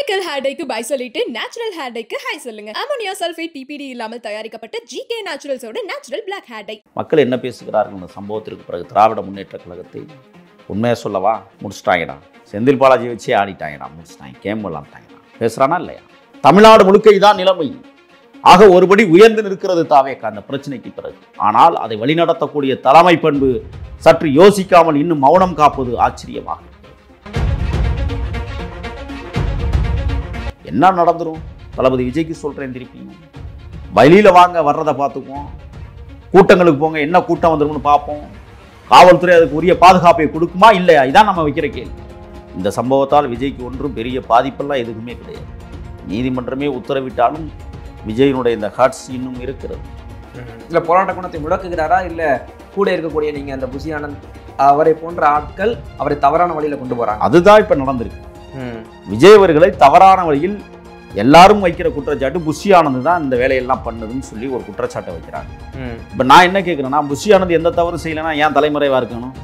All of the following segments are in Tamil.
கெமிக்கல் ஹேர் டைக்கு பை சொல்லிட்டு நேச்சுரல் ஹேர் டைக்கு ஹை சொல்லுங்க. அமோனியா சல்ஃபேட் பிபிடி இல்லாமல் தயாரிக்கப்பட்ட ஜிகே நேச்சுரல்ஸோட நேச்சுரல் பிளாக் ஹேர் டை. மக்கள் என்ன பேசுகிறார்கள்? இந்த சம்பவத்திற்கு பிறகு திராவிட முன்னேற்ற கழகத்தை உண்மையாக சொல்லவா முடிச்சிட்டாங்கடா, செந்தில் பாலாஜி வச்சே ஆடிட்டாங்கடா, முடிச்சிட்டாங்க, கேம் விளாண்டாங்கடா பேசுகிறானா இல்லையா? தமிழ்நாடு முழுக்க இதான் நிலைமை. ஆக ஒருபடி உயர்ந்து நிற்கிறது தாவேக அந்த பிரச்சனைக்கு பிறகு. ஆனால் அதை வழிநடத்தக்கூடிய தலைமை பண்பு சற்று யோசிக்காமல் இன்னும் மௌனம் காப்பது ஆச்சரியமாக. என்ன நடந்துரும்? தளபதி விஜய்க்கு சொல்றேன், திருப்பி வழியில வாங்க, வர்றதை பார்த்துக்குவோம், கூட்டங்களுக்கு போங்க, என்ன கூட்டம் வந்துரும்னு பார்ப்போம், காவல்துறை அதுக்கு உரிய பாதுகாப்பை கொடுக்குமா இல்லையா? இதான் நம்ம வைக்கிற கேள்வி. இந்த சம்பவத்தால் விஜய்க்கு ஒன்றும் பெரிய பாதிப்பெல்லாம் எதுவுமே கிடையாது. நீதிமன்றமே உத்தரவிட்டாலும் விஜயனுடைய இந்த ஹார்ட்ஸ் இன்னும் இருக்கிறது. இல்லை போராட்ட குணத்தை முடக்குகிறாரா, இல்லை கூட இருக்கக்கூடிய நீங்கள் அந்த புஷி ஆனந்த் அவரை போன்ற ஆட்கள் அவரை தவறான வழியில் கொண்டு போகிறாங்க? அதுதான் இப்போ நடந்திருக்கு. விஜய் அவர்களை தவறான வழியில் எல்லாரும் வைக்கிற குற்றச்சாட்டு புஷி ஆனந்த் தான் இந்த வேலையெல்லாம் பண்ணுதுன்னு சொல்லி ஒரு குற்றச்சாட்டை வைக்கிறாங்க. இப்போ நான் என்ன கேட்குறேன்னா, புஷி ஆனந்த் எந்த தவறு செய்யலைன்னா ஏன் தலைமறைவாக இருக்கணும்?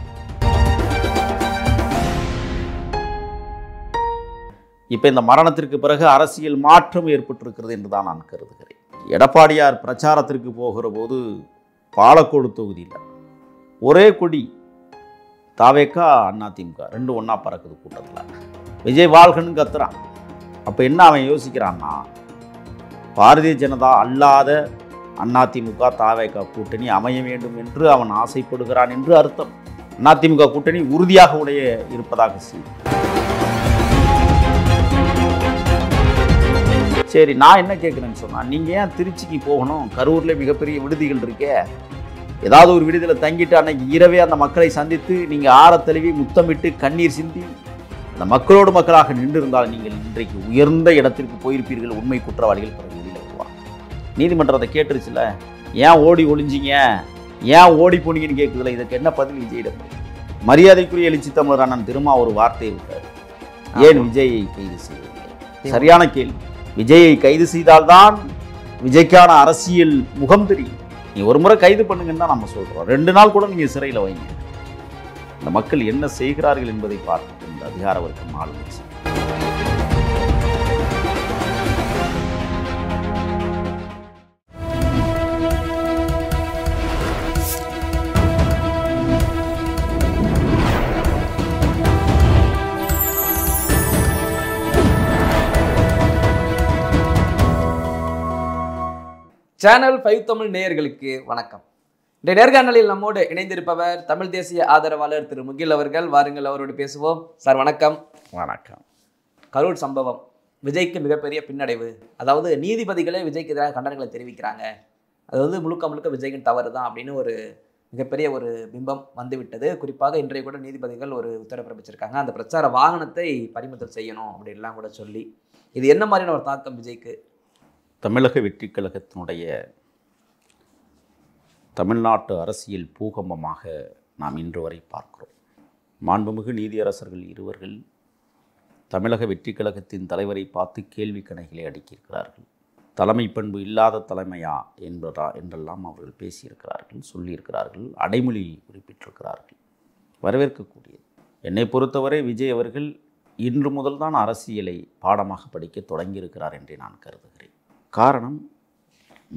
இப்போ இந்த மரணத்திற்கு பிறகு அரசியல் மாற்றம் ஏற்பட்டிருக்கிறது என்று தான் நான் கருதுகிறேன். எடப்பாடியார் பிரச்சாரத்திற்கு போகிற போது பாலக்கோடு தொகுதியில் ஒரே கொடி, தாவேகா அதிமுக ரெண்டு ஒன்றா பறக்குது கூட்டத்தில். விஜய் வாழ்கன்னு கத்துறான். அப்போ என்ன அவன் யோசிக்கிறான்னா, பாரதிய ஜனதா அல்லாத அதிமுக தாவேகா கூட்டணி அமைய வேண்டும் என்று அவன் ஆசைப்படுகிறான் என்று அர்த்தம். அதிமுக கூட்டணி உறுதியாக உடைய இருப்பதாக செய்யும். சரி, நான் என்ன கேட்குறேன்னு சொன்னால், நீங்கள் ஏன் திருச்சிக்கு போகணும்? கரூரில் மிகப்பெரிய விடுதிகள் இருக்கே, ஏதாவது ஒரு விடுதியில் தங்கிட்டு அன்னைக்கு இரவே அந்த மக்களை சந்தித்து நீங்கள் ஆற தழுவி முத்தமிட்டு கண்ணீர் சிந்தி அந்த மக்களோடு மக்களாக நின்று இருந்தால் நீங்கள் இன்றைக்கு உயர்ந்த இடத்திற்கு போயிருப்பீர்கள். உண்மை குற்றவாளிகள் பிறகு வெளியில் வருவாங்க. நீதிமன்றத்தை கேட்டுருச்சுல, ஏன் ஓடி ஒளிஞ்சிங்க, ஏன் ஓடி போனீங்கன்னு கேட்குதுல, இதுக்கு என்ன பதில் விஜயிடம்? மரியாதைக்குரிய எழுச்சி தமிழர் அண்ணன் திரும்ப ஒரு வார்த்தை இருக்கார், ஏன் விஜயை கைது செய்வீங்க? சரியான கேள்வி. விஜயை கைது செய்தால்தான் விஜய்க்கான அரசியல் முகம் தெரியும். நீ ஒரு முறை கைது பண்ணுங்கன்னு தான் நம்ம சொல்கிறோம். 2 நாள் கூட நீங்கள் சிறையில் வைங்க. இந்த மக்கள் என்ன செய்கிறார்கள் என்பதை பார்த்து இந்த அதிகார வர்க்கம் ஆளுநர். சேனல் 5 தமிழ் நேயர்களுக்கு வணக்கம். இந்த நேர்காணலில் நம்மோடு இணைந்திருப்பவர் தமிழ் தேசிய ஆதரவாளர் திரு முகில் அவர்கள். வாருங்கள், அவரோடு பேசுவோம். சார் வணக்கம். வணக்கம். கரூர் சம்பவம் விஜய்க்கு மிகப்பெரிய பின்னடைவு. அதாவது நீதிபதிகளே விஜய்க்கு எதிராக கண்டனங்களை தெரிவிக்கிறாங்க. அது முழுக்க முழுக்க விஜய்க்கு தவறு தான் அப்படின்னு ஒரு மிகப்பெரிய ஒரு பிம்பம் வந்துவிட்டது. குறிப்பாக இன்றைய கூட நீதிபதிகள் ஒரு உத்தரவு பிறப்பிச்சிருக்காங்க, அந்த பிரச்சார வாகனத்தை பறிமுதல் செய்யணும் அப்படின்லாம் கூட சொல்லி. இது என்ன மாதிரியான ஒரு தாக்கம் விஜய்க்கு? தமிழக வெற்றி கழகத்தினுடைய தமிழ்நாட்டு அரசியல் பூகம்பமாக நாம் இன்று வரை பார்க்கிறோம். மாண்புமிகு நீதியரசர்கள் இருவர்கள் தமிழக வெற்றி கழகத்தின் தலைவரை பார்த்து கேள்வி கணைகளை அடுக்கியிருக்கிறார்கள். தலைமை பண்பு இல்லாத தலைமையா என்றெல்லாம் அவர்கள் பேசியிருக்கிறார்கள், சொல்லியிருக்கிறார்கள், அடைமொழி குறிப்பிட்டிருக்கிறார்கள். வரவேற்கக்கூடியது. என்னை பொறுத்தவரை விஜய் அவர்கள் இன்று முதல் தான் அரசியலை பாடமாக படிக்க தொடங்கியிருக்கிறார் என்றே நான் கருதுகிறேன். காரணம்,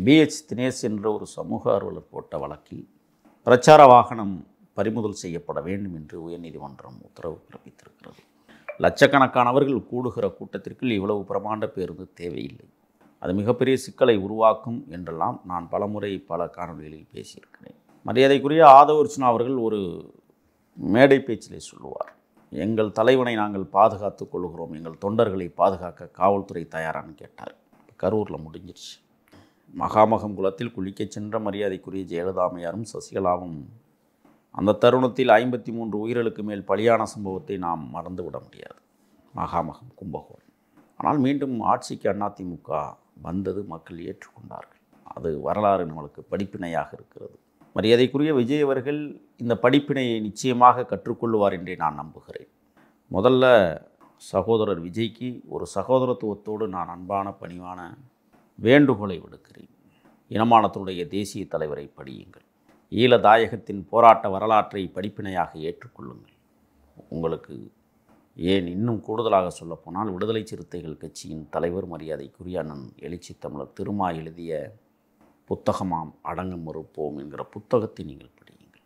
பிஹெச் தினேஷ் என்ற ஒரு சமூக ஆர்வலர் போட்ட வழக்கில் பிரச்சார வாகனம் பறிமுதல் செய்யப்பட வேண்டும் என்று உயர்நீதிமன்றம் உத்தரவு பிறப்பித்திருக்கிறது. லட்சக்கணக்கானவர்கள் கூடுகிற கூட்டத்திற்கு இவ்வளவு பிரமாண்ட பேருந்து தேவையில்லை, அது மிகப்பெரிய சிக்கலை உருவாக்கும் என்றெல்லாம் நான் பலமுறை பல காணொலிகளில் பேசியிருக்கிறேன். மரியாதைக்குரிய ஆதவர்ச்சனா அவர்கள் ஒரு மேடை பேச்சிலே சொல்லுவார், எங்கள் தலைவனை நாங்கள் பாதுகாத்து கொள்கிறோம், எங்கள் தொண்டர்களை பாதுகாக்க காவல்துறை தயாரான்னு கேட்டார். கரூரில் முடிஞ்சிருச்சு. மகாமகம் குளத்தில் குளிக்க சென்ற மரியாதைக்குரிய ஜெயலலிதாமையாரும் சசிகலாவும் அந்த தருணத்தில் 53 உயிர்களுக்கு மேல் பலியான சம்பவத்தை நாம் மறந்துவிட முடியாது. மகாமகம் கும்பகோணம். ஆனால் மீண்டும் ஆட்சிக்கு அதிமுக வந்தது, மக்கள் ஏற்றுக்கொண்டார்கள். அது வரலாறு நம்மளுக்கு படிப்பினையாக இருக்கிறது. மரியாதைக்குரிய விஜய் அவர்கள் இந்த படிப்பினையை நிச்சயமாக கற்றுக்கொள்வார் என்றே நான் நம்புகிறேன். முதல்ல சகோதரர் விஜய்க்கு ஒரு சகோதரத்துவத்தோடு நான் அன்பான பணிவான வேண்டுகோளை விடுக்கிறேன். இனமானத்தினுடைய தேசிய தலைவரை படியுங்கள். ஈழதாயகத்தின் போராட்ட வரலாற்றை படிப்பினையாக ஏற்றுக்கொள்ளுங்கள். உங்களுக்கு ஏன் இன்னும் கூடுதலாக சொல்லப்போனால் விடுதலை சிறுத்தைகள் கட்சியின் தலைவர் மரியாதைக்குரிய அண்ணன் எழுச்சி தமிழர் திருமா எழுதிய புத்தகமாம் அடங்க மறுப்போம் என்கிற புத்தகத்தை நீங்கள் படியுங்கள்.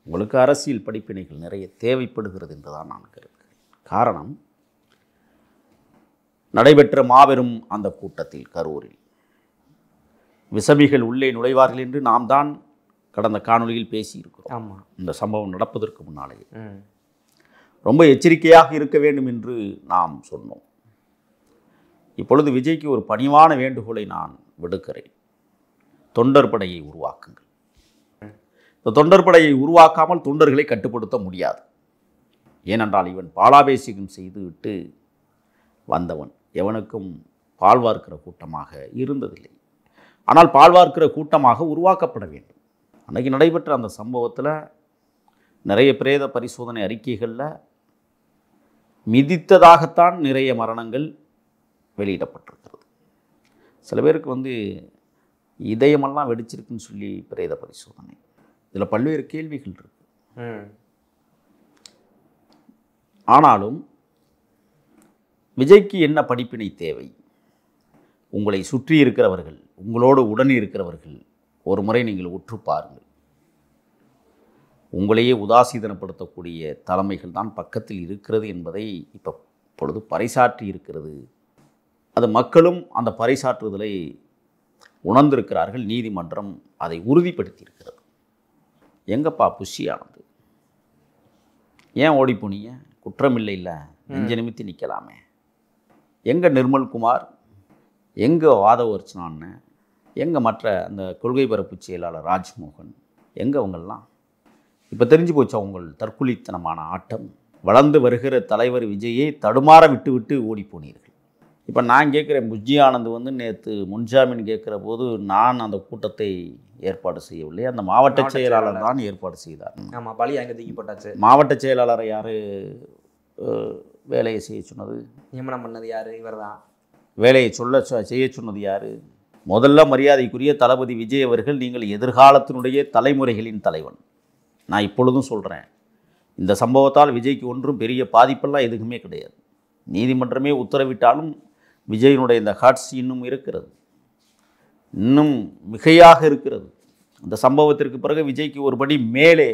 உங்களுக்கு அரசியல் படிப்பினைகள் நிறைய தேவைப்படுகிறது என்றுதான் நான் கருதுகிறேன். காரணம், நடைபெற்ற மாபெரும் அந்த கூட்டத்தில் கரூரில் விசமிகள் உள்ளே நுழைவார்கள் என்று நாம் தான் கடந்த காணொளியில் பேசியிருக்கிறோம். ஆமாம், இந்த சம்பவம் நடப்பதற்கு முன்னாலேயே ரொம்ப எச்சரிக்கையாக இருக்க வேண்டும் என்று நாம் சொன்னோம். இப்பொழுது விஜய்க்கு ஒரு பணிவான வேண்டுகோளை நான் விடுக்கிறேன். தொண்டர் படையை உருவாக்குங்கள். இந்த தொண்டர் படையை உருவாக்காமல் தொண்டர்களை கட்டுப்படுத்த முடியாது. ஏனென்றால் இவன் பாலாபேசிகம் செய்துவிட்டு வந்தவன், எவனுக்கும் பால்வார்க்கிற கூட்டமாக இருந்ததில்லை. ஆனால் பால்வார்க்கிற கூட்டமாக உருவாக்கப்பட வேண்டும். அன்றைக்கு நடைபெற்ற அந்த சம்பவத்தில் நிறைய பிரேத பரிசோதனை அறிக்கைகளில் மிதித்ததாகத்தான் நிறைய மரணங்கள் வெளியிடப்பட்டிருக்கிறது. சில பேருக்கு இதயமெல்லாம் வெடிச்சிருக்குன்னு சொல்லி பிரேத பரிசோதனை. இதில் பல்வேறு கேள்விகள் இருக்கு. ஆனாலும் விஜய்க்கு என்ன படிப்பினை தேவை? உங்களை சுற்றி இருக்கிறவர்கள், உங்களோடு உடன் இருக்கிறவர்கள் ஒரு முறை நீங்கள் உற்று பாருங்கள். உங்களையே உதாசீதனப்படுத்தக்கூடிய தலைமைகள் தான் பக்கத்தில் இருக்கிறது என்பதை இப்பொழுது பறைசாற்றி இருக்கிறது. அது மக்களும் அந்த பறைசாற்றுதலை உணர்ந்திருக்கிறார்கள். நீதிமன்றம் அதை உறுதிப்படுத்தியிருக்கிறது. எங்கப்பா புஷி ஆனந்த், ஏன் ஓடி போனீங்க? குற்றமில்லை, இல்லை நெஞ்ச நிமித்தி நிற்கலாமே. எங்கே நிர்மல்குமார், எங்கே வாதவர்ச்சனான்னு, எங்கே மற்ற அந்த கொள்கை பரப்பு செயலாளர் ராஜ்மோகன், எங்கே அவங்கெல்லாம்? இப்போ தெரிஞ்சு போச்சா உங்கள் தற்குலித்தனமான ஆட்டம்? வளர்ந்து வருகிற தலைவர் விஜயை தடுமாற விட்டு விட்டு ஓடி போனீர்கள். இப்போ நான் கேட்குறேன், புஜ்ஜி ஆனந்த் நேற்று முன்ஜாமீன் கேட்குற போது நான் அந்த கூட்டத்தை ஏற்பாடு செய்யவில்லை, அந்த மாவட்ட செயலாளர் தான் ஏற்பாடு செய்தார். ஆமாம், பழி அங்கே தூக்கி போட்டாச்சு. மாவட்ட செயலாளரை யார் வேலையை செய்ய சொன்னது? நியமனம் பண்ணது யார்? இவர் தான். வேலையை செய்ய சொன்னது யார்? முதல்ல மரியாதைக்குரிய தளபதி விஜய் அவர்கள், நீங்கள் எதிர்காலத்தினுடைய தலைமுறைகளின் தலைவன். நான் இப்பொழுதும் சொல்கிறேன், இந்த சம்பவத்தால் விஜய்க்கு ஒன்றும் பெரிய பாதிப்பெல்லாம் எதுவுமே கிடையாது. நீதிமன்றமே உத்தரவிட்டாலும் விஜயினுடைய இந்த ஹாட்ஸ் இன்னும் இருக்கிறது, இன்னும் மிகையாக இருக்கிறது. அந்த சம்பவத்திற்கு பிறகு விஜய்க்கு ஒருபடி மேலே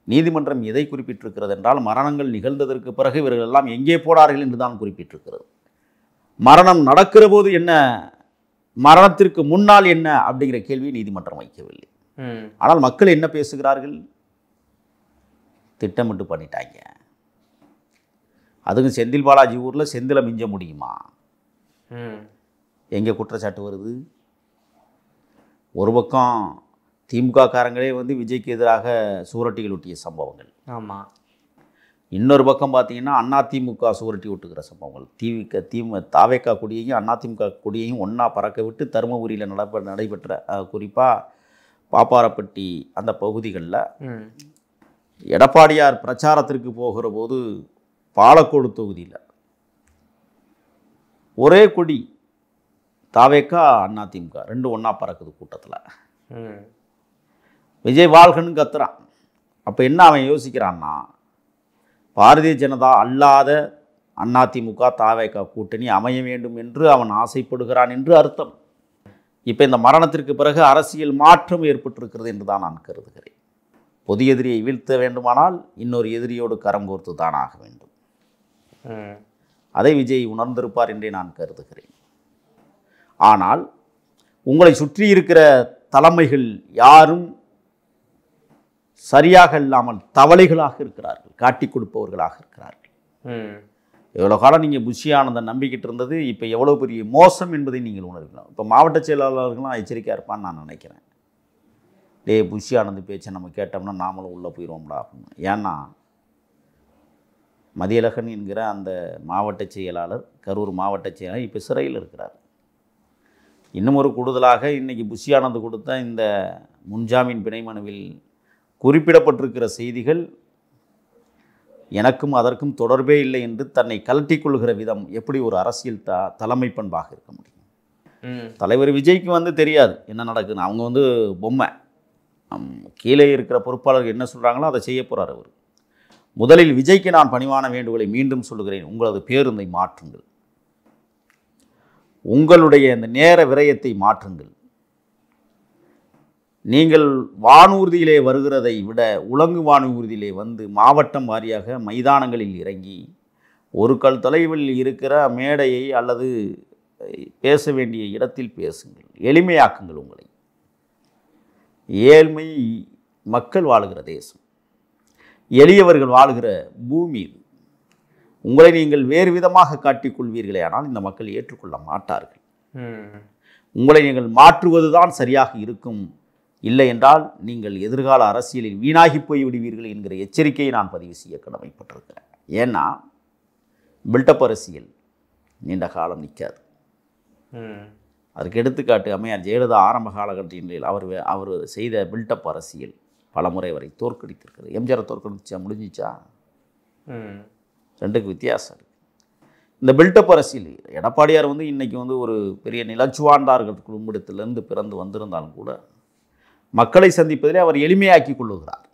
நீதிமன்றம் எதை குறிப்பிட்டிருக்கிறது என்றால், மரணங்கள் நிகழ்ந்ததற்கு பிறகு இவர்கள் எல்லாம் எங்கே போனார்கள் என்று தான் குறிப்பிட்டிருக்கிறது. மரணம் நடக்கிற போது என்ன, மரணத்திற்கு முன்னால் என்ன அப்படிங்கிற கேள்வியை நீதிமன்றம் வைக்கவில்லை. ஆனால் மக்கள் என்ன பேசுகிறார்கள்? திட்டமிட்டு பண்ணிட்டாங்க. அதுவும் செந்தில் பாலாஜி ஊரில் செந்தில மிஞ்ச முடியுமா? எங்கே குற்றச்சாட்டு வருது? ஒரு பக்கம் திமுக காரங்களே விஜய்க்கு எதிராக சுவரொட்டிகள் ஒட்டிய சம்பவங்கள். ஆமாம். இன்னொரு பக்கம் பார்த்தீங்கன்னா அதிமுக சுவரொட்டி ஒட்டுகிற சம்பவங்கள். தாவேக்கா கொடியையும் அதிமுக கொடியையும் ஒன்றா பறக்க விட்டு தருமபுரியில் நடைபெற்ற குறிப்பாக பாப்பாரப்பட்டி அந்த பகுதிகளில் எடப்பாடியார் பிரச்சாரத்திற்கு போகிற போது பாலக்கோடு தொகுதியில் ஒரே கொடி, தாவேக்கா அதிமுக ரெண்டும் ஒன்றா பறக்குது கூட்டத்தில். விஜய் வாழ்கன்னு கத்துறான். அப்போ என்ன அவன் யோசிக்கிறான்னா, பாரதிய ஜனதா அல்லாத அதிமுக தாவேக்கா கூட்டணி அமைய வேண்டும் என்று அவன் ஆசைப்படுகிறான் என்று அர்த்தம். இப்போ இந்த மரணத்திற்கு பிறகு அரசியல் மாற்றம் ஏற்பட்டிருக்கிறது என்று தான் நான் கருதுகிறேன். பொது எதிரியை வீழ்த்த வேண்டுமானால் இன்னொரு எதிரியோடு கரம் கோர்த்து தான் ஆக வேண்டும். அதை விஜய் உணர்ந்திருப்பார் என்றே நான் கருதுகிறேன். ஆனால் உங்களை சுற்றி இருக்கிற தலைமைகள் யாரும் சரியாக இல்லாமல் தவளைகளாக இருக்கிறார்கள், காட்டி கொடுப்பவர்களாக இருக்கிறார்கள். எவ்வளோ காலம் நீங்கள் புஷி ஆனந்தன் நம்பிக்கிட்டு இருந்தது இப்போ எவ்வளோ பெரிய மோசம் என்பதை நீங்கள் உணர்க்கலாம். இப்போ மாவட்ட செயலாளர்கள்லாம் எச்சரிக்கையாக இருப்பான்னு நான் நினைக்கிறேன். புஷி ஆனந்த் பேச்சை நம்ம கேட்டோம்னா நாமளும் உள்ளே போயிடுவோம்டா அப்படின்னு. ஏன்னா மதியழகன் என்கிற அந்த மாவட்ட செயலாளர், கரூர் மாவட்ட செயலாளர் இப்போ சிறையில் இருக்கிறார். இன்னும் ஒரு கூடுதலாக இன்றைக்கி புஷி ஆனந்த் கொடுத்த இந்த முன்ஜாமீன் பிணை மனுவில் குறிப்பிடப்பட்டிருக்கிற செய்திகள் எனக்கும் அதற்கும் தொடர்பே இல்லை என்று தன்னை கலட்டி கொள்கிற விதம் எப்படி ஒரு அரசியல் தலைமை பண்பாக இருக்க முடியும்? தலைவர் விஜய்க்கு தெரியாது என்ன நடக்குதுன்னு. அவங்க பொம்மை, கீழே இருக்கிற பொறுப்பாளர்கள் என்ன சொல்கிறாங்களோ அதை செய்ய போகிறார் அவர். முதலில் விஜய்க்கு நான் பணிவான வேண்டுகோளை மீண்டும் சொல்லுகிறேன். உங்களது பேருந்தை மாற்றுங்கள். உங்களுடைய இந்த நேர விரயத்தை மாற்றுங்கள். நீங்கள் வானூர்தியிலே வருகிறதை விட உலங்கு வானூர்தியிலே வந்து மாவட்டம் வாரியாக மைதானங்களில் இறங்கி ஒரு கல் தொலைவில் இருக்கிற மேடையை அல்லது பேச வேண்டிய இடத்தில் பேசுங்கள். எளிமையாக்குங்கள் உங்களை. ஏழ்மை மக்கள் வாழுகிற தேசம், எளியவர்கள் வாழுகிற பூமி இது. உங்களை நீங்கள் வேறு விதமாக காட்டிக்கொள்வீர்களே ஆனால் இந்த மக்கள் ஏற்றுக்கொள்ள மாட்டார்கள். உங்களை நீங்கள் மாற்றுவதுதான் சரியாக இருக்கும். இல்லை என்றால் நீங்கள் எதிர்கால அரசியலில் வீணாகி போய் விடுவீர்கள் என்கிற எச்சரிக்கையை நான் பதிவு செய்ய கடமைப்பட்டிருக்கிறேன். ஏன்னா பில்டப் அரசியல் நீண்ட காலம் நிற்காது. அதுக்கு எடுத்துக்காட்டு அம்மையார் ஜெயலலிதா ஆரம்ப காலகட்டத்தில் அவர் செய்த பில்டப் அரசியல் பல முறை வரை தோற்கடித்திருக்கிறது. எம்ஜிஆர் தோற்கடிச்சா முடிஞ்சிச்சா? ரெண்டுக்கு வித்தியாசம் இருக்குது. இந்த பில்டப் அரசியல் எடப்பாடியார் இன்றைக்கி ஒரு பெரிய நிலச்சுவாண்டார்கள் குடும்பத்திலிருந்து பிறந்து வந்திருந்தாலும் கூட மக்களை சந்திப்பதிலே அவர் எளிமையாக்கி கொள்ளுகிறார்.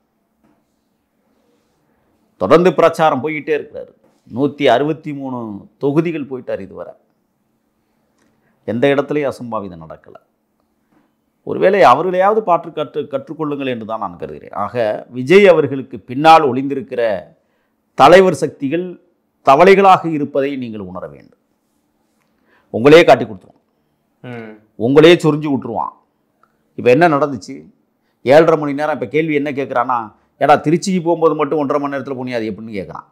தொடர்ந்து பிரச்சாரம் போய்கிட்டே இருக்கிறார். 163 தொகுதிகள் போயிட்டார். இதுவரை எந்த இடத்துலையும் அசம்பாவிதம் நடக்கலை. ஒருவேளை அவர்களையாவது கற்றுக்கொள்ளுங்கள் என்று தான் நான் கருதுகிறேன். ஆக விஜய் அவர்களுக்கு பின்னால் ஒளிந்திருக்கிற தலைவர் சக்திகள் தவளைகளாக இருப்பதை நீங்கள் உணர வேண்டும். உங்களே காட்டி கொடுத்துருவான், உங்களே சொரிஞ்சு விட்டுருவான். இப்போ என்ன நடந்துச்சு? 7.5 மணி நேரம். இப்போ கேள்வி என்ன கேட்குறான்னா, ஏடா திருச்சிக்கு போகும்போது மட்டும் 1.5 மணி நேரத்தில் போனியா, அது எப்படின்னு கேட்குறான்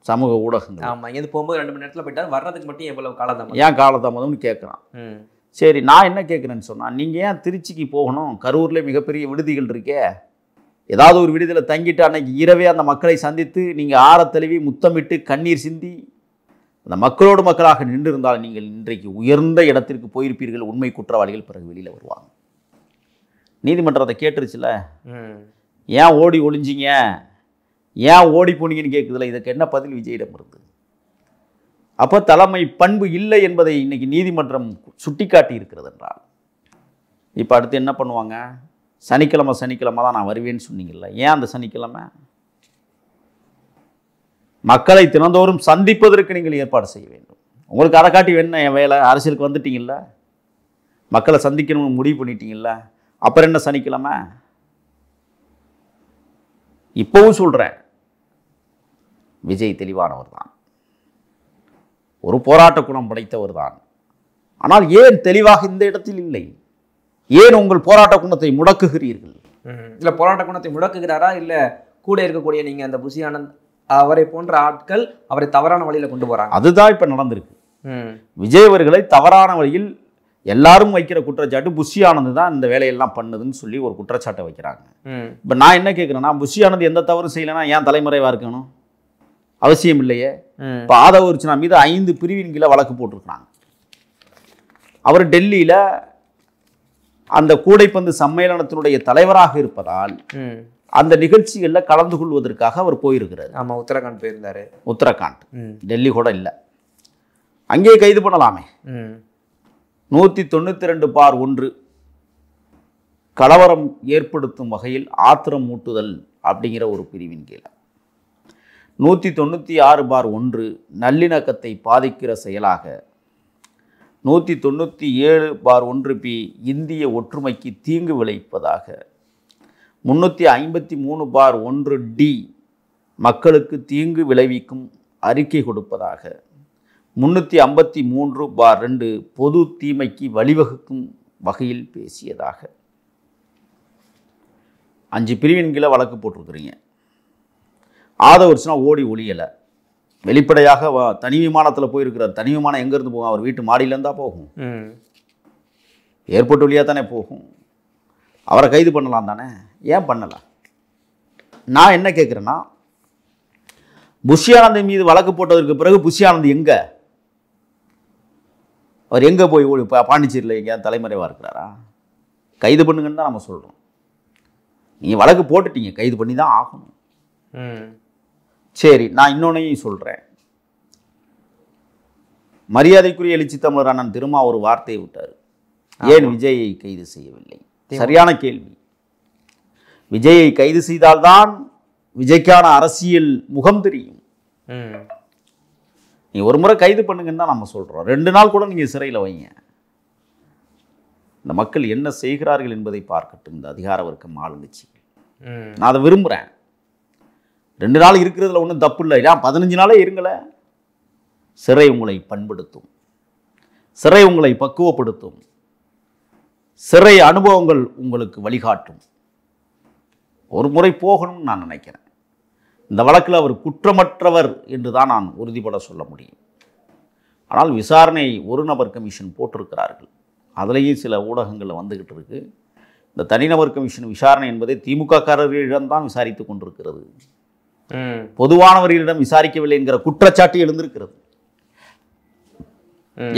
சமூக ஊடகங்கள். ஆமாம், இங்கேருந்து போகும்போது 2 மணி நேரத்தில் போயிட்டார், வர்றதுக்கு மட்டும் எவ்வளவு காலதாமதம், ஏன் காலதாமதம்னு கேட்குறான். சரி, நான் என்ன கேட்குறேன்னு சொன்னால், நீங்கள் ஏன் திருச்சிக்கு போகணும்? கரூரில் மிகப்பெரிய விடுதிகள் இருக்கே, ஏதாவது ஒரு விடுதியில் தங்கிட்டு அன்னைக்கு இரவே அந்த மக்களை சந்தித்து நீங்கள் ஆரத்தழுவி முத்தமிட்டு கண்ணீர் சிந்தி அந்த மக்களோடு மக்களாக நின்று இருந்தால் நீங்கள் இன்றைக்கு உயர்ந்த இடத்திற்கு போயிருப்பீர்கள். உண்மை குற்றவாளிகள் பிறகு வெளியில் வருவாங்க. நீதிமன்றத்தை கேட்டுருச்சுல, ஏன் ஓடி ஒளிஞ்சிங்க, ஏன் ஓடி போனீங்கன்னு கேட்குதுல. இதுக்கு என்ன பதில் விஜயிடம் இருந்து? அப்போ தலைமை பண்பு இல்லை என்பதை இன்னைக்கு நீதிமன்றம் சுட்டிக்காட்டி இருக்கிறது என்றால், இப்போ அடுத்து என்ன பண்ணுவாங்க? சனிக்கிழமை தான் நான் வருவேன்னு சொன்னீங்கல்ல, ஏன் அந்த சனிக்கிழமை? மக்களை தினந்தோறும் சந்திப்பதற்கு நீங்கள் ஏற்பாடு செய்ய வேண்டும். உங்களுக்கு அதை காட்டி வேணும் என் வேலை. அரசியலுக்கு வந்துட்டீங்கல்ல, மக்களை சந்திக்கணும்னு முடிவு பண்ணிட்டீங்கல்ல, அப்புறம் என்ன சனிக்கிழமை? இப்போவும் சொல்கிறேன், விஜய் தெளிவானவர் தான், ஒரு போராட்ட குணம் படைத்தவர் தான். ஆனால் ஏன் தெளிவாக இந்த இடத்தில் இல்லை? ஏன் உங்கள் போராட்ட குணத்தை முடக்குகிறீர்கள்? இல்லை, போராட்ட குணத்தை முடக்குகிறாரா, இல்லை கூட இருக்கக்கூடிய நீங்கள் அந்த புஷி ஆனந்த் அவரை போன்ற ஆட்கள் அவரை தவறான வழியில் கொண்டு போகிறாங்க? அதுதான் இப்போ நடந்திருக்கு. விஜய் அவர்களை தவறான வழியில் எல்லாரும் வைக்கிற குற்றச்சாட்டு புஷி ஆனந்த் தான் இந்த வேலையெல்லாம் பண்ணுதுன்னு சொல்லி ஒரு குற்றச்சாட்டை வைக்கிறாங்க. இப்போ நான் என்ன கேட்குறேன்னா, புஷி ஆனந்த் எந்த தவறும் செய்யலைன்னா ஏன் தலைமறைவாக இருக்கணும்? அவசியம் இல்லையே. இப்போ ஆதவ அர்ச்சனா மீது 5 பிரிவின் கீழே வழக்கு போட்டிருக்கிறாங்க. அவர் டெல்லியில் அந்த கூடைப்பந்து சம்மேளனத்தினுடைய தலைவராக இருப்பதால் அந்த நிகழ்ச்சிகளில் கலந்து கொள்வதற்காக அவர் போயிருக்கிறார். ஆமாம், உத்தரகாண்ட் போயிருந்தார். உத்தரகாண்ட், டெல்லி கூட இல்லை. அங்கேயே கைது பண்ணலாமே. 192(1) கலவரம் ஏற்படுத்தும் வகையில் ஆத்திரம் மூட்டுதல் அப்படிங்கிற ஒரு பிரிவின் கீழே, 196(1) நல்லிணக்கத்தை பாதிக்கிற செயலாக, 197(1) இந்திய ஒற்றுமைக்கு தீங்கு விளைவிப்பதாக, 353(1) மக்களுக்கு தீங்கு விளைவிக்கும் அறிக்கை கொடுப்பதாக, 353(2) பொது தீமைக்கு வழிவகுக்கும் வகையில் பேசியதாக 5 பிரிவின் கீழே வழக்கு போட்டிருக்கிறீங்க. ஆதவ அர்ச்சனா ஓடி ஒளியலை, வெளிப்படையாக தனி விமானத்தில் போயிருக்கிறார். தனி விமானம் எங்கேருந்து போகும்? அவர் வீட்டு மாடியிலேருந்து தான் போகும், ஏர்போர்ட் வழியாக தானே போகும். அவரை கைது பண்ணலாம் தானே, ஏன் பண்ணலை? நான் என்ன கேட்குறேன்னா, புஷி ஆனந்த் மீது வழக்கு போட்டதற்கு பிறகு புஷி ஆனந்த் எங்கே? அவர் எங்கே போய் பாண்டிச்சேரியில் எங்கேயாவது தலைமறைவாக இருக்கிறாரா? கைது பண்ணுங்கன்னு தான் நம்ம சொல்கிறோம். நீங்கள் வழக்கு போட்டுட்டீங்க, கைது பண்ணி தான் ஆகணும். சரி, நான் இன்னொன்னையும் சொல்கிறேன். மரியாதைக்குரிய எழுச்சி தமிழர் அண்ணன் திருமா ஒரு வார்த்தையை விட்டார், ஏன் விஜயை கைது செய்யவில்லை? சரியான கேள்வி. விஜயை கைது செய்தால்தான் விஜய்க்கான அரசியல் முகம் தெரியும். நீங்கள் ஒரு முறை கைது பண்ணுங்கன்னு தான் நம்ம சொல்கிறோம். 2 நாள் கூட நீங்கள் சிறையில் வைங்க. இந்த மக்கள் என்ன செய்கிறார்கள் என்பதை பார்க்கட்டும் இந்த அதிகார வர்க்கம் ஆளுங்கட்சிகள். நான் அதை விரும்புகிறேன். 2 நாள் இருக்கிறதுல ஒன்றும் தப்பு இல்லை. ஏன் 15 நாளே இருங்களே. சிறை உங்களை பண்படுத்தும், சிறை உங்களை பக்குவப்படுத்தும், சிறை அனுபவங்கள் உங்களுக்கு வழிகாட்டும். ஒரு முறை போகணும்னு நான் நினைக்கிறேன். இந்த வழக்கில் அவர் குற்றமற்றவர் என்று தான் நான் உறுதிபட சொல்ல முடியும். ஆனால் விசாரணை ஒரு நபர் கமிஷன் போட்டிருக்கிறார்கள். அதுலேயும் சில ஊடகங்களில் வந்துக்கிட்டு இருக்கு. இந்த தனிநபர் கமிஷன் விசாரணை என்பதை திமுககாரர்களிடம்தான் விசாரித்து கொண்டிருக்கிறது. பொதுவானவர்களிடம் விசாரிக்கவில்லை என்கிற குற்றச்சாட்டு எழுந்திருக்கிறது.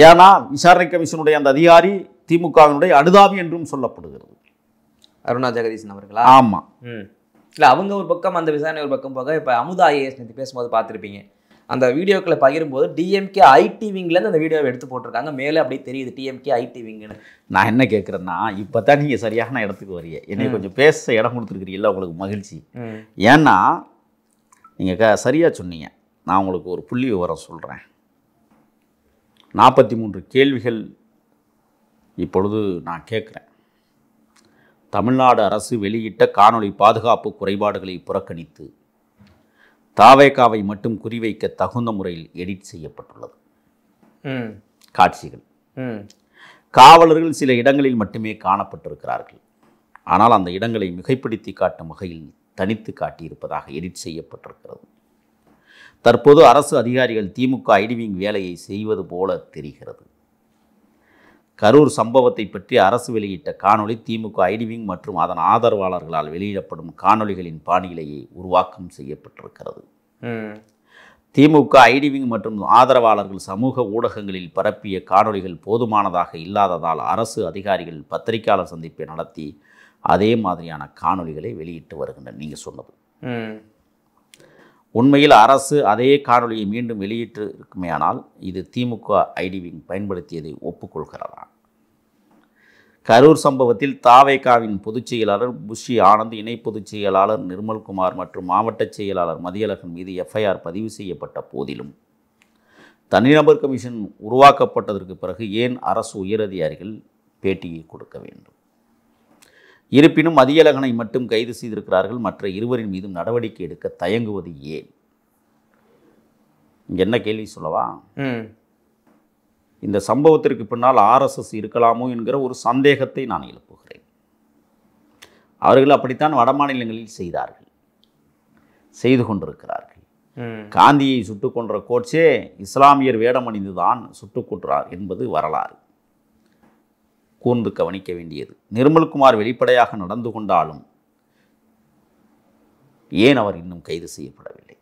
ஏன்னா விசாரணை கமிஷனுடைய அந்த அதிகாரி திமுகவினுடைய அனுதாபி என்றும் சொல்லப்படுகிறது. அருணா ஜெகதீசன் அவர்களா? ஆமாம். இல்லை, அவங்க ஒரு பக்கம், அந்த விசாரணை ஒரு பக்கம் போக, இப்போ அமுதா ஐஏஎஸ் நேற்று பேசும்போது பார்த்துருப்பீங்க. அந்த வீடியோக்களை பகிரும்போது டிஎம்கே ஐடி விங்லேருந்து அந்த வீடியோவை எடுத்து போட்டிருக்காங்க. மேலே அப்படியே தெரியுது டிஎம்கே ஐடி விங்குன்னு. நான் என்ன கேட்குறேன்னா, இப்போ தான் நீங்கள் சரியான இடத்துக்கு வரீங்க. என்னை கொஞ்சம் பேச இடம் கொடுத்துருக்கிறீங்களா, உங்களுக்கு மகிழ்ச்சி. ஏன்னா நீங்கள் சரியாக சொன்னீங்க. நான் உங்களுக்கு ஒரு புள்ளி விவரம் சொல்கிறேன். 43 கேள்விகள் இப்பொழுது நான் கேட்குறேன். தமிழ்நாடு அரசு வெளியிட்ட காணொளி பாதுகாப்பு குறைபாடுகளை புறக்கணித்து தாவேகாவை மட்டும் குறிவைக்க தகுந்த முறையில் எடிட் செய்யப்பட்டுள்ளது. காட்சிகள் காவலர்கள் சில இடங்களில் மட்டுமே காணப்பட்டிருக்கிறார்கள். ஆனால் அந்த இடங்களை மிகைப்படுத்தி காட்டும் வகையில் தனித்து காட்டியிருப்பதாக எடிட் செய்யப்பட்டிருக்கிறது. தற்போது அரசு அதிகாரிகள் திமுக ஐடிவிங் வேலையை செய்வது போல தெரிகிறது. கரூர் சம்பவத்தை பற்றி அரசு வெளியிட்ட காணொளி திமுக ஐடிவிங் மற்றும் அதன் ஆதரவாளர்களால் வெளியிடப்படும் காணொளிகளின் பாணியிலேயே உருவாக்கம் செய்யப்பட்டிருக்கிறது. திமுக ஐடிவிங் மற்றும் ஆதரவாளர்கள் சமூக ஊடகங்களில் பரப்பிய காணொளிகள் போதுமானதாக இல்லாததால் அரசு அதிகாரிகள் பத்திரிகையாளர் சந்திப்பை நடத்தி அதே மாதிரியான காணொளிகளை வெளியிட்டு வருகின்றனர். நீங்கள் சொன்னது உண்மையில் அரசு அதே காணொளியை மீண்டும் வெளியிட்டு இருக்குமேயானால் இது திமுக ஐடிவிங் பயன்படுத்தியதை ஒப்புக்கொள்கிறதா? கரூர் சம்பவத்தில் தாவேகாவின் பொதுச் செயலாளர் புஷி ஆனந்த், இணை பொதுச் செயலாளர் நிர்மல்குமார் மற்றும் மாவட்ட செயலாளர் மதியழகன் மீது எஃப்ஐஆர் பதிவு செய்யப்பட்ட போதிலும் தனிநபர் கமிஷன் உருவாக்கப்பட்டதற்கு பிறகு ஏன் அரசு உயரதிகாரிகள் பேட்டியை கொடுக்க வேண்டும்? இருப்பினும் மதியழகனை மட்டும் கைது செய்திருக்கிறார்கள். மற்ற இருவரின் மீதும் நடவடிக்கை எடுக்க தயங்குவது ஏன்? இங்கே என்ன கேள்வி சொல்லவா? இந்த சம்பவத்திற்கு பின்னால் ஆர்எஸ்எஸ் இருக்கலாமோ என்கிற ஒரு சந்தேகத்தை நான் எழுப்புகிறேன். அவர்கள் அப்படித்தான் வட மாநிலங்களில் செய்தார்கள், செய்து கொண்டிருக்கிறார்கள். காந்தியை சுட்டுக் கொன்ற கோட்சே இஸ்லாமியர் வேடம் அணிந்துதான் சுட்டுக் கொன்றார் என்பது வரலாறு. கூர்ந்து கவனிக்க வேண்டியது. நிர்மல்குமார் வெளிப்படையாக நடந்து கொண்டாலும் ஏன் அவர் இன்னும் கைது செய்யப்படவில்லை?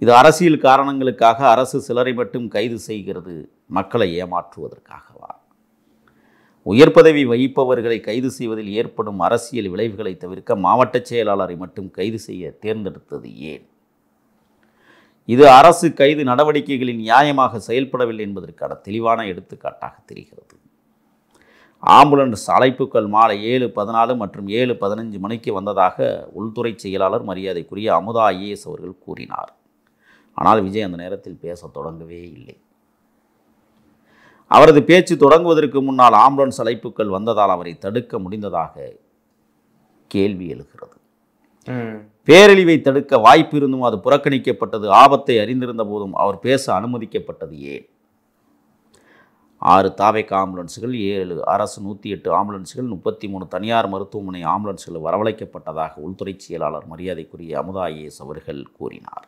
இது அரசியல் காரணங்களுக்காக அரசு சிலரை மட்டும் கைது செய்கிறது, மக்களை ஏமாற்றுவதற்காகவா? உயர் பதவி வகிப்பவர்களை கைது செய்வதில் ஏற்படும் அரசியல் விளைவுகளை தவிர்க்க மாவட்ட செயலாளரை மட்டும் கைது செய்ய தேர்ந்தெடுத்தது ஏன்? இது அரசு கைது நடவடிக்கைகளில் நியாயமாக செயல்படவில்லை என்பதற்கான தெளிவான எடுத்துக்காட்டாக தெரிகிறது. ஆம்புலன்ஸ் அழைப்புகள் மாலை 7:14 மற்றும் 7:15 மணிக்கு வந்ததாக உள்துறை செயலாளர் மரியாதைக்குரிய அமுதா ஐஏஎஸ் அவர்கள் கூறினார். ஆனால் விஜய் அந்த நேரத்தில் பேச தொடங்கவே இல்லை. அவரது பேச்சு தொடங்குவதற்கு முன்னால் ஆம்புலன்ஸ் அழைப்புகள் வந்ததால் அவரை தடுக்க முடிந்ததாக கேள்வி எழுகிறது. பேரழிவை தடுக்க வாய்ப்பு இருந்தும் அது புறக்கணிக்கப்பட்டது. ஆபத்தை அறிந்திருந்த போதும் அவர் பேச அனுமதிக்கப்பட்டது ஏன்? 6 தாவேகா ஆம்புலன்ஸுகள், 7 அரசு 108 ஆம்புலன்ஸுகள், 33 தனியார் மருத்துவமனை ஆம்புலன்ஸுகள் வரவழைக்கப்பட்டதாக உள்துறை செயலாளர் மரியாதைக்குரிய அமுதா ஐஏஎஸ் அவர்கள் கூறினார்.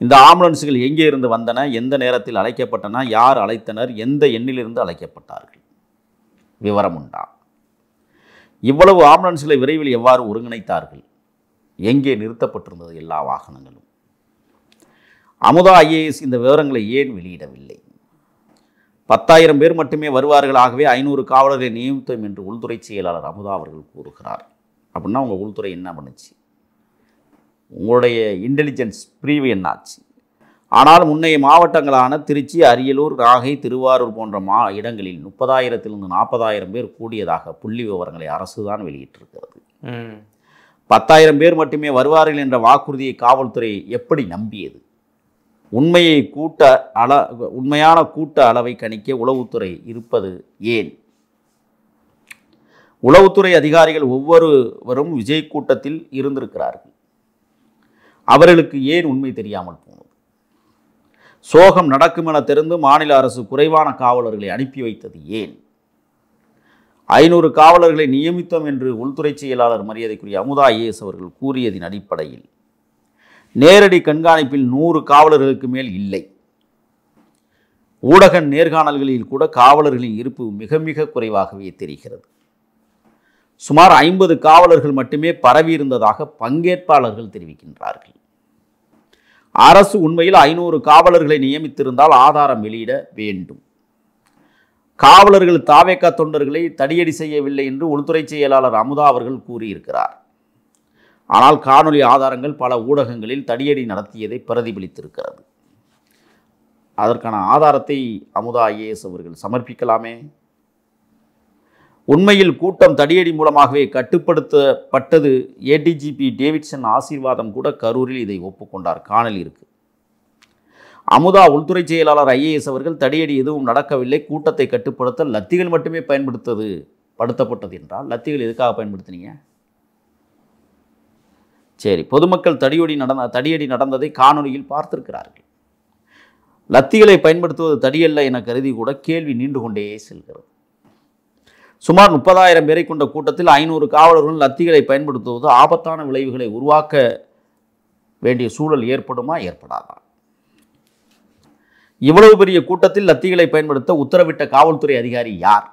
இந்த ஆம்புலன்ஸுகள் எங்கே இருந்து வந்தன, எந்த நேரத்தில் அழைக்கப்பட்டன, யார் அழைத்தனர், எந்த எண்ணிலிருந்து அழைக்கப்பட்டார்கள், விவரம் உண்டா? இவ்வளவு ஆம்புலன்ஸுகளை விரைவில் எவ்வாறு ஒருங்கிணைத்தார்கள்? எங்கே நிறுத்தப்பட்டிருந்தது எல்லா வாகனங்களும்? அமுதா ஐஏஎஸ் இந்த விவரங்களை ஏன் வெளியிடவில்லை? 10,000 பேர் மட்டுமே வருவார்கள், ஆகவே 500 காவலர்களை நியமித்தோம் என்று உள்துறை செயலாளர் அமுதா அவர்கள் கூறுகிறார். அப்படின்னா உங்கள் உள்துறை என்ன பண்ணுச்சு? உங்களுடைய இன்டெலிஜென்ஸ் பிரிவு என்னாச்சு? ஆனால் முன்னைய மாவட்டங்களான திருச்சி, அரியலூர், நாகை, திருவாரூர் போன்ற இடங்களில் 30,000 to 40,000 பேர் கூடியதாக புள்ளி விவரங்களை அரசு தான் வெளியிட்டிருக்கிறது. 10,000 பேர் மட்டுமே வருவார்கள் என்ற வாக்குறுதியை காவல்துறை எப்படி நம்பியது? உண்மையான கூட்ட அளவை கணிக்க உளவுத்துறை இருப்பது ஏன்? உளவுத்துறை அதிகாரிகள் ஒவ்வொருவரும் விஜய் கூட்டத்தில் இருந்திருக்கிறார்கள். அவர்களுக்கு ஏன் உண்மை தெரியாமல் போனது? சோகம் நடக்கும் என தெரிந்து மாநில அரசு குறைவான காவலர்களை அனுப்பி வைத்தது ஏன்? 500 காவலர்களை நியமித்தோம் என்று உள்துறை செயலாளர் மரியாதைக்குரிய அமுதா IAS அவர்கள் கூறியதின் அடிப்படையில் நேரடி கண்காணிப்பில் 100 காவலர்களுக்கு மேல் இல்லை. ஊடக நேர்காணல்களில் கூட காவலர்களின் இருப்பு மிக மிக குறைவாகவே தெரிகிறது. சுமார் 50 காவலர்கள் மட்டுமே பரவியிருந்ததாக பங்கேற்பாளர்கள் தெரிவிக்கின்றார்கள். அரசு உண்மையில் 500 காவலர்களை நியமித்திருந்தால் ஆதாரம் வெளியிட வேண்டும். காவலர்கள் தாவேகா தொண்டர்களை தடியடி செய்யவில்லை என்று உள்துறை செயலாளர் அமுதா அவர்கள் கூறியிருக்கிறார். ஆனால் காணொலி ஆதாரங்கள் பல ஊடகங்களில் தடியடி நடத்தியதை பிரதிபலித்திருக்கிறது. அதற்கான ஆதாரத்தை அமுதா IAS அவர்கள் சமர்ப்பிக்கலாமே. உண்மையில் கூட்டம் தடியடி மூலமாகவே கட்டுப்படுத்தப்பட்டது. ADGP டேவிட்சன் ஆசீர்வாதம் கூட கரூரில் இதை ஒப்புக்கொண்டார். காணொலி இருக்கு. அமுதா உள்துறை செயலாளர் IAS அவர்கள் தடியடி எதுவும் நடக்கவில்லை, கூட்டத்தை கட்டுப்படுத்த லத்திகள் மட்டுமே படுத்தப்பட்டது என்றால் லத்திகள் எதுக்காக பயன்படுத்தினீங்க? சரி, பொதுமக்கள் தடியடி நடந்ததை காணொலியில் பார்த்திருக்கிறார்கள். லத்திகளை பயன்படுத்துவது தடியல்ல என கருதி கூட கேள்வி நீண்டு கொண்டே செல்கிறது. சுமார் 30,000 பேரை கொண்ட கூட்டத்தில் 500 காவலர்கள் லத்திகளை பயன்படுத்துவது ஆபத்தான விளைவுகளை உருவாக்க வேண்டிய சூழல் ஏற்படுமா ஏற்படாதா? இவ்வளவு பெரிய கூட்டத்தில் லத்திகளை பயன்படுத்த உத்தரவிட்ட காவல்துறை அதிகாரி யார்?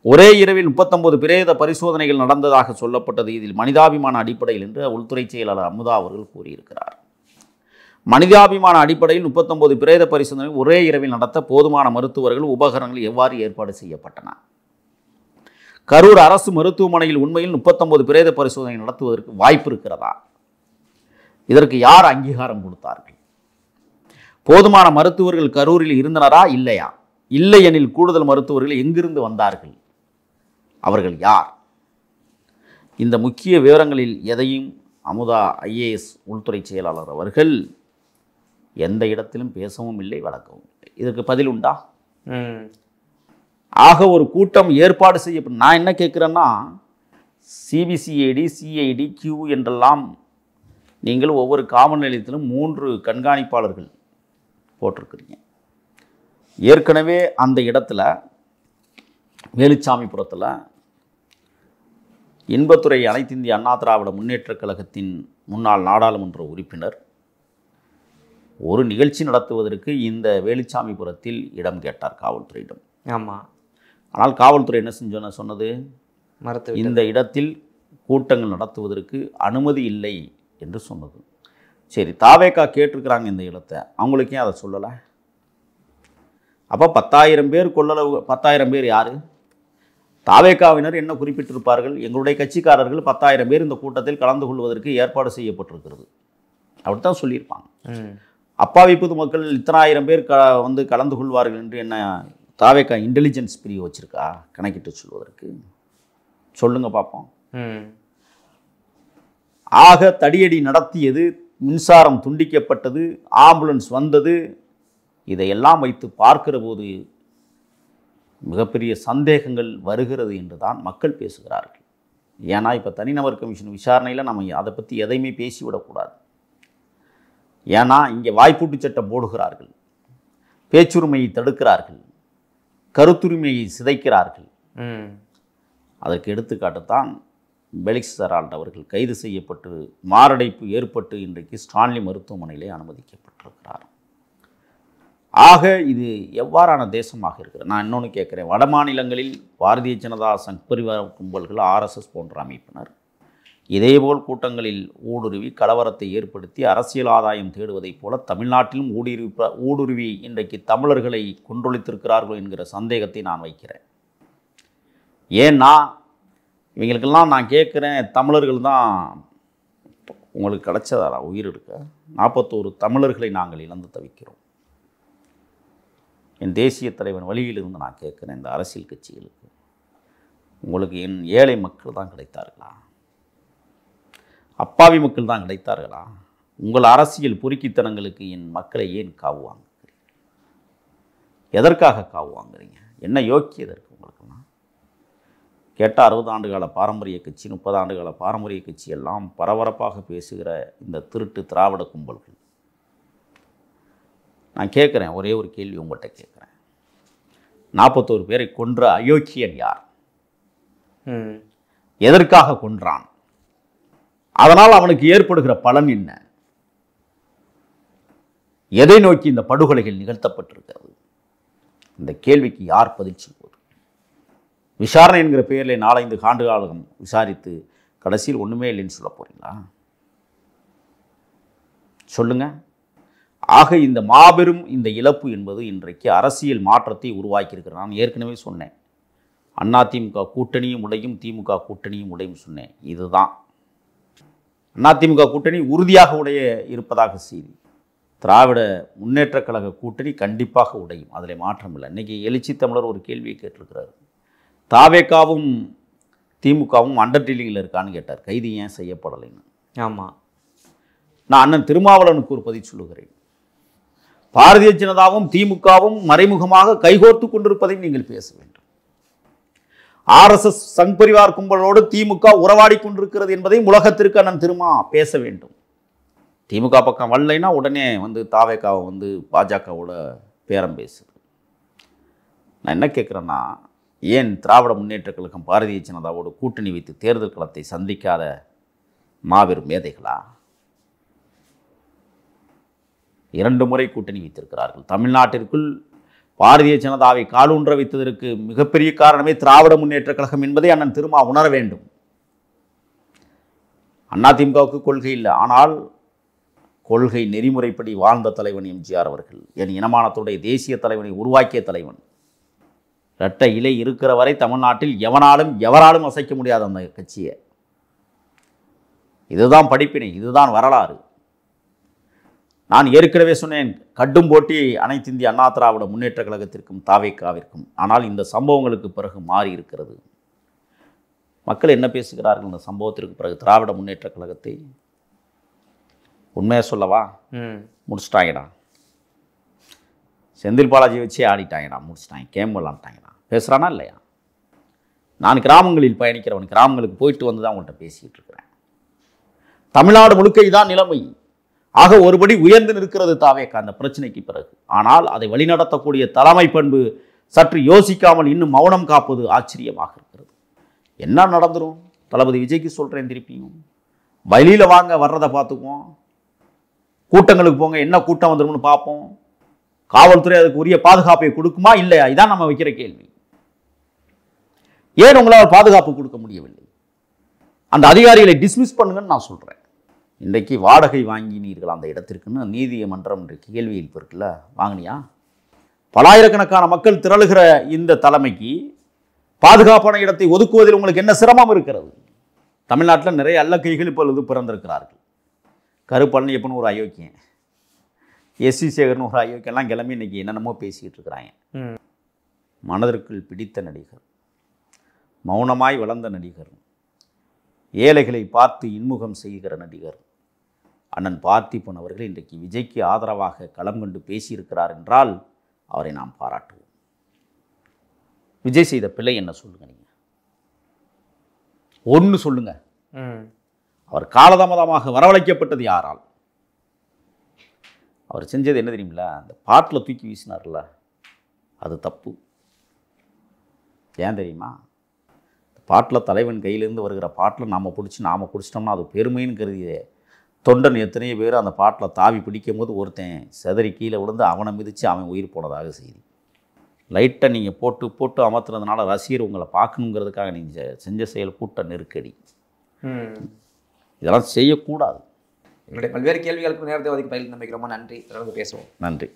ஒரே இரவில் 39 பிரேத பரிசோதனைகள் நடந்ததாக சொல்லப்பட்டது. இதில் மனிதாபிமான அடிப்படையில் என்று உள்துறை செயலாளர் அமுதா அவர்கள் கூறியிருக்கிறார். மனிதாபிமான அடிப்படையில் 39 பிரேத பரிசோதனை ஒரே இரவில் நடத்த போதுமான மருத்துவர்கள் உபகரணங்கள் எவ்வாறு ஏற்பாடு செய்யப்பட்டன? கரூர் அரசு மருத்துவமனையில் உண்மையில் 39 பிரேத பரிசோதனை நடத்துவதற்கு வாய்ப்பு இருக்கிறதா? இதற்கு யார் அங்கீகாரம் கொடுத்தார்கள்? போதுமான மருத்துவர்கள் கரூரில் இருந்தனரா இல்லையா? இல்லை எனில் கூடுதல் மருத்துவர்கள் எங்கிருந்து வந்தார்கள்? அவர்கள் யார்? இந்த முக்கிய விவரங்களில் எதையும் அமுதா IAS உள்துறை செயலாளர் அவர்கள் எந்த இடத்திலும் பேசவும் இல்லை, வழக்கவும் இல்லை. இதற்கு பதில் உண்டா? ஆக ஒரு கூட்டம் ஏற்பாடு செய்யப்படும். நான் என்ன கேட்குறேன்னா, CBCID CID Q என்றெல்லாம் நீங்கள் ஒவ்வொரு காவல் நிலையத்திலும் 3 கண்காணிப்பாளர்கள் போட்டிருக்கிறீங்க. ஏற்கனவே அந்த இடத்துல வேலுச்சாமிபுரத்தில் இன்பத்துறை அனைத்து இந்திய அண்ணா திராவிட முன்னேற்றக் கழகத்தின் முன்னாள் நாடாளுமன்ற உறுப்பினர் ஒரு நிகழ்ச்சி நடத்துவதற்கு இந்த வேலுச்சாமிபுரத்தில் இடம் கேட்டார் காவல்துறையிடம். ஆமாம். ஆனால் காவல்துறை என்ன சொன்னது? மறுத்து இந்த இடத்தில் கூட்டங்கள் நடத்துவதற்கு அனுமதி இல்லை என்று சொன்னது. சரி, தாவேகா கேட்டிருக்கிறாங்க இந்த இடத்தை, அவங்களுக்கே அதை சொல்லலை. அப்போ 10,000 பேர் 10,000 பேர் யார்? தாவேகாவினர் என்ன குறிப்பிட்டிருப்பார்கள்? எங்களுடைய கட்சிக்காரர்கள் 10,000 பேர் இந்த கூட்டத்தில் கலந்து கொள்வதற்கு ஏற்பாடு செய்யப்பட்டிருக்கிறது, அப்படித்தான் சொல்லியிருப்பாங்க. அப்பாவி பொதுமக்கள் இத்தனை ஆயிரம் பேர் வந்து கலந்து கொள்வார்கள் என்று என்ன தாவேகா இன்டெலிஜென்ஸ் பிரிவு வச்சுருக்கா கணக்கிட்டு சொல்வதற்கு? சொல்லுங்க பார்ப்போம். ஆக தடியடி நடத்தியது, மின்சாரம் துண்டிக்கப்பட்டது, ஆம்புலன்ஸ் வந்தது, இதையெல்லாம் வைத்து பார்க்கிற போது மிகப்பெரிய சந்தேகங்கள் வருகிறது என்று தான் மக்கள் பேசுகிறார்கள். ஏன்னா இப்போ தனிநபர் கமிஷன் விசாரணையில் நம்ம அதை பற்றி எதையுமே பேசிவிடக்கூடாது. ஏன்னா இங்கே வாய்ப்பூட்டு சட்டம் போடுகிறார்கள், பேச்சுரிமையை தடுக்கிறார்கள், கருத்துரிமையை சிதைக்கிறார்கள். அதற்கு எடுத்துக்காட்டுத்தான் பெலிக்ஸ் ஜெரால்ட் அவர்கள் கைது செய்யப்பட்டு மாரடைப்பு ஏற்பட்டு இன்றைக்கு ஸ்டான்லி மருத்துவமனையிலே அனுமதிக்கப்பட்டிருக்கிறார். ஆக இது எவ்வாறான தேசமாக இருக்கிறது? நான் இன்னொன்று கேட்குறேன். வட மாநிலங்களில் பாரதிய ஜனதா சங் பரிவார கும்பல்கள், RSS போன்ற அமைப்பினர் இதேபோல் கூட்டங்களில் ஊடுருவி கலவரத்தை ஏற்படுத்தி அரசியல் ஆதாயம் தேடுவதைப் போல தமிழ்நாட்டிலும் ஊடுருவி இன்றைக்கு தமிழர்களை கொன்றொழித்திருக்கிறார்கள் என்கிற சந்தேகத்தை நான் வைக்கிறேன். ஏன்னா இவங்களுக்கெல்லாம் நான் கேட்குறேன், தமிழர்கள் தான் உங்களுக்கு கிடைச்சதாரா உயிர் எடுக்க? 41 தமிழர்களை நாங்கள் இழந்து தவிக்கிறோம். என் தேசிய தலைவன் வழியிலிருந்து நான் கேட்குறேன், இந்த அரசியல் கட்சிகளுக்கு உங்களுக்கு என் ஏழை மக்கள் தான் கிடைத்தார்களா? அப்பாவி மக்கள் தான் கிடைத்தார்களா? உங்கள் அரசியல் பொறுக்கித்தனங்களுக்கு என் மக்களை ஏன் காவு வாங்குறீங்க? எதற்காக காவு வாங்குறீங்க? என்ன யோக்கியது இருக்கு உங்களுக்குன்னா? கேட்டால் 60 ஆண்டுகால பாரம்பரிய கட்சி, 30 ஆண்டுகால பாரம்பரிய கட்சி எல்லாம் பரபரப்பாக பேசுகிற இந்த திருட்டு திராவிட கும்பல்கள். நான் கேட்குறேன், ஒரே ஒரு கேள்வி உங்கள்கிட்ட கேட்குறேன். 41 பேரை கொன்ற அயோக்கியன் யார்? எதற்காக கொன்றான்? அதனால் அவனுக்கு ஏற்படுகிற பலன் என்ன? எதை நோக்கி இந்த படுகொலைகள் நிகழ்த்தப்பட்டிருக்கிறது? இந்த கேள்விக்கு யார் பதில் சொல்வது? விசாரணை என்கிற பெயரில் 4-5 ஆண்டு காலம் விசாரித்து கடைசியில் ஒன்றுமே இல்லைன்னு சொல்ல போறீங்களா? சொல்லுங்க. ஆக இந்த மாபெரும் இந்த இழப்பு என்பது இன்றைக்கு அரசியல் மாற்றத்தை உருவாக்கியிருக்கிறது. நான் ஏற்கனவே சொன்னேன், அதிமுக கூட்டணியும் உடையும், திமுக கூட்டணியும் உடையும் சொன்னேன். இதுதான் அதிமுக கூட்டணி உறுதியாக உடைய இருப்பதாக செய்தி. திராவிட முன்னேற்றக் கழக கூட்டணி கண்டிப்பாக உடையும், அதில் மாற்றம் இல்லை. இன்றைக்கி எழுச்சி தமிழர் ஒரு கேள்வியை கேட்டிருக்கிறார். தாவேக்காவும் திமுகவும் அண்டர் டீலிங்கில் இருக்கான்னு கேட்டார். கைது ஏன் செய்யப்படலைன்னு. ஆமாம், நான் அண்ணன் திருமாவளவனுக்கு ஒரு பதில் சொல்லுகிறேன். பாரதிய ஜனதாவும் திமுகவும் மறைமுகமாக கைகோர்த்து கொண்டிருப்பதையும் நீங்கள் பேச வேண்டும். RSS சங் பரிவார் கும்பலோடு திமுக உறவாடி கொண்டிருக்கிறது என்பதையும் உலகத்திற்கு அண்ணன் திருமா பேச வேண்டும். திமுக பக்கம் வரலைன்னா உடனே தாவேக்காவை பாஜகவோட பேரம் பேசுது. நான் என்ன கேட்குறேன்னா, ஏன் திராவிட முன்னேற்றக் கழகம் பாரதிய ஜனதாவோடு கூட்டணி வைத்து தேர்தல் களத்தை சந்திக்காத மாபெரும் மேதைகளா? 2 முறை கூட்டணி வைத்திருக்கிறார்கள். தமிழ்நாட்டிற்குள் பாரதிய ஜனதாவை காலூன்ற வைத்ததற்கு மிகப்பெரிய காரணமே திராவிட முன்னேற்றக் கழகம் என்பதை அண்ணன் திருமா உணர வேண்டும். அதிமுகவுக்கு கொள்கை இல்லை, ஆனால் கொள்கை நெறிமுறைப்படி வாழ்ந்த தலைவன் எம்ஜிஆர் அவர்கள். என் இனமானத்துடைய தேசிய தலைவனை உருவாக்கிய தலைவன். இரட்டை இலை இருக்கிற வரை தமிழ்நாட்டில் எவராலும் அசைக்க முடியாத அந்த கட்சியை. இதுதான் படிப்பினை, இதுதான் வரலாறு. நான் ஏற்கனவே சொன்னேன், கடும் போட்டி அனைத்து இந்திய அண்ணா திராவிட முன்னேற்றக் கழகத்திற்கும் தாவேக்காவிற்கும். ஆனால் இந்த சம்பவங்களுக்கு பிறகு மாறி இருக்கிறது. மக்கள் என்ன பேசுகிறார்கள் இந்த சம்பவத்திற்கு பிறகு? திராவிட முன்னேற்றக் கழகத்தை உண்மையாக சொல்லவா, முடிச்சிட்டாங்கடா. செந்தில் பாலாஜி வச்சே ஆடிட்டாங்கடா, முடிச்சிட்டாங்க, கேம் விளாண்டாங்கடா. பேசுகிறானா இல்லையா? நான் கிராமங்களில் பயணிக்கிறவன், கிராமங்களுக்கு போயிட்டு வந்து தான் உங்கள்கிட்ட பேசிக்கிட்டு இருக்கிறேன். தமிழ்நாடு முழுக்க இதான் நிலைமை. ஆக ஒருபடி உயர்ந்து நிற்கிறது தாவேக்கா அந்த பிரச்சனைக்கு பிறகு. ஆனால் அதை வழிநடத்தக்கூடிய தலைமை பண்பு சற்று யோசிக்காமல் இன்னும் மௌனம் காப்பது ஆச்சரியமாக இருக்கிறது. என்ன நடந்துடும்? தளபதி விஜய்க்கு சொல்கிறேன், திருப்பியும் வழியில் வாங்க, வர்றதை பார்த்துக்குவோம். கூட்டங்களுக்கு போங்க, என்ன கூட்டம் வந்துடும்னு பார்ப்போம். காவல்துறை அதுக்கு உரிய பாதுகாப்பை கொடுக்குமா இல்லையா? இதான் நம்ம வைக்கிற கேள்வி. ஏன் உங்களால் பாதுகாப்பு கொடுக்க முடியவில்லை? அந்த அதிகாரிகளை டிஸ்மிஸ் பண்ணுங்கன்னு நான் சொல்கிறேன். இன்றைக்கு வாடகை வாங்கினீர்கள் அந்த இடத்திற்குன்னு நீதிமன்றம் என்ற கேள்வி இருக்குல்ல, வாங்கினியா? பலாயிரக்கணக்கான மக்கள் திரளுகிற இந்த தலைமைக்கு பாதுகாப்பான இடத்தை ஒதுக்குவதில் உங்களுக்கு என்ன சிரமம் இருக்கிறது? தமிழ்நாட்டில் நிறைய அல்லக்கைகள் இப்பொழுது பிறந்திருக்கிறார்கள். கருப்பழனியப்பன் ஒரு அயோக்கியன், எஸ்சி சேகர்னு ஒரு அயோக்கியெல்லாம் கிளம்பி இன்னைக்கு என்னென்னமோ பேசிக்கிட்டு இருக்கிறாங்க. மனதிற்குள் பிடித்த நடிகர், மௌனமாய் வளர்ந்த நடிகர், ஏழைகளை பார்த்து இன்முகம் செய்கிற நடிகர் அண்ணன் பார்த்திபன் அவர்கள் இன்றைக்கு விஜய்க்கு ஆதரவாக களம் கண்டு பேசியிருக்கிறார் என்றால் அவரை நாம் பாராட்டுவோம். விஜய் செய்த பிள்ளை என்ன சொல்லுங்க? நீங்க ஒன்று சொல்லுங்க. அவர் காலதாமதமாக வரவழைக்கப்பட்டது யாரால்? அவர் செஞ்சது என்ன தெரியுங்களா? அந்த பாட்டில் தூக்கி வீசினார்ல, அது தப்பு. ஏன் தெரியுமா? பாட்டில் தலைவன் கையிலேருந்து வருகிற பாட்டில் நாம் குடிச்சிட்டோம்னா அது பெருமைன்னு கருதிய தொண்டன் எத்தனையோ பேர் அந்த பாட்டில் தாவி பிடிக்கும் போது ஒருத்தன் செதறி கீழே விழுந்து அவனை மிதித்து அவன் உயிர் போனதாக செய்தி. லைட்டை நீங்கள் போட்டு அமர்த்துறதுனால ரசிகர் உங்களை பார்க்கணுங்கிறதுக்காக நீங்கள் செஞ்ச செயல் கூட்ட நெருக்கடி. இதெல்லாம் செய்யக்கூடாது. என்னுடைய பல்வேறு கேள்விகளுக்கு நேரத்தை ஒதுக்கி பயிர் நம்பிக்கை ரொம்ப நன்றி. தொடர்ந்து பேசுவோம். நன்றி.